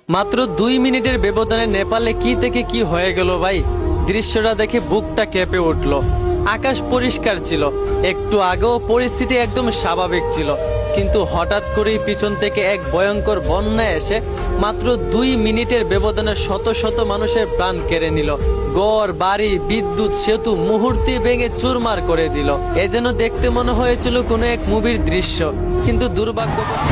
মাত্র 2 মিনিটের ব্যবধানে নেপালে কি থেকে কি হয়ে গেল ভাই। দৃশ্যটা দেখে বুকটা কেঁপে উঠল। আকাশ পরিষ্কার ছিল, একটু আগেও পরিস্থিতি একদম স্বাভাবিক ছিল, কিন্তু হঠাৎ করেই পিছন থেকে এক ভয়ঙ্কর বন্যা এসে মাত্র 2 মিনিটের ব্যবধানে শত শত মানুষের প্রাণ কেড়ে নিল। ঘর বাড়ি বিদ্যুৎ সেতু মুহূর্তে ভেঙে চুরমার করে দিল। এ যেন দেখতে মনে হয়েছিল কোনো এক মুভির দৃশ্য, কিন্তু দুর্ভাগ্যবশত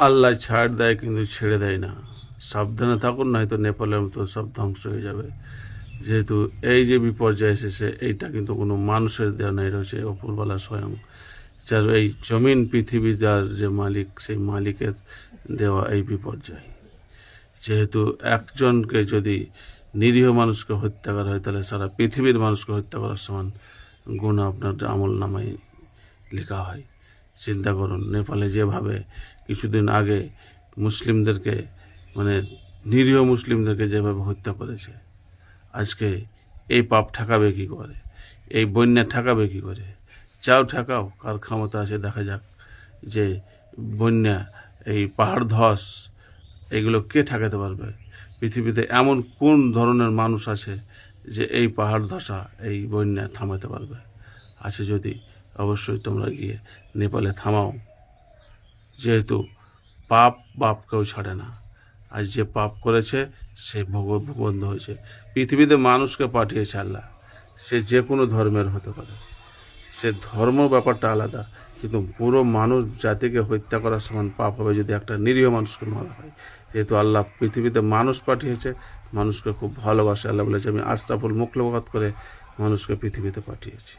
আল্লাহ ছাড় দেয় কিন্তু ছেড়ে দেয় না। সাবধানে থাকুন, নয়তো নেপালের মতো সব ধ্বংস হয়ে যাবে। যেহেতু এই যে বিপর্যয় এসেছে, এইটা কিন্তু কোনো মানুষের দেওয়া নেই, রয়েছে অপরওয়ালা স্বয়ং, যার এই জমিন পৃথিবী যার যে মালিক, সেই মালিকের দেওয়া এই বিপর্যয়। যেহেতু একজনকে যদি নিরীহ মানুষকে হত্যা করা হয়, তাহলে সারা পৃথিবীর মানুষকে হত্যা করার সমান গুনাহ আপনার আমল নামায় লেখা হয়। চিন্তা করুন, নেপালে যেভাবে কিছুদিন আগে মুসলিমদেরকে, মানে নিরীহ মুসলিমদেরকে যেভাবে হত্যা করেছে, আজকে এই পাপ ঠেকাবে কী করে, এই বন্যা ঠেকাবে কী করে? চাও ঠেকাও, কার ক্ষমতা আছে দেখা যাক। যে বন্যা, এই পাহাড় ধস, এগুলো কে ঠেকাতে পারবে? পৃথিবীতে এমন কোন ধরনের মানুষ আছে যে এই পাহাড় ধসা, এই বন্যা থামাতে পারবে? আছে যদি অবশ্যই তোমরা গিয়ে নেপালে থামাও। যেহেতু পাপ বাপকেও ছাড়ে না, আজ যে পাপ করেছে সে ভূবন্ধ হয়েছে। পৃথিবীতে মানুষকে পাঠিয়েছে আল্লাহ, সে যে কোনো ধর্মের হতে পারে, সে ধর্ম ব্যাপারটা আলাদা, কিন্তু পুরো মানুষ জাতিকে হত্যা করার সমান পাপ হবে যদি একটা নিরীহ মানুষকে মারা হয়। যেহেতু আল্লাহ পৃথিবীতে মানুষ পাঠিয়েছে, মানুষকে খুব ভালোবাসে। আল্লাহ বলেছে, আমি আশরাফুল মুখলুকাত করে মানুষকে পৃথিবীতে পাঠিয়েছি।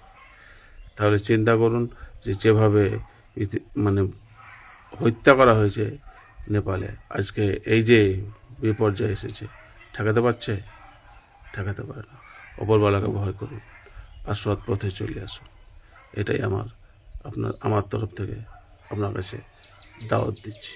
তাহলে চিন্তা করুন যে যেভাবে মানে হত্যা করা হয়েছে নেপালে, আজকে এই যে বিপর্যয় এসেছে, ঠেকাতে পারছে? ঠেকাতে পারে না। অপরওয়ালাকে ভয় করুন আর সৎ পথে চলে আসুন। এটাই আমার তরফ থেকে আপনার কাছে দাওয়াত দিচ্ছি।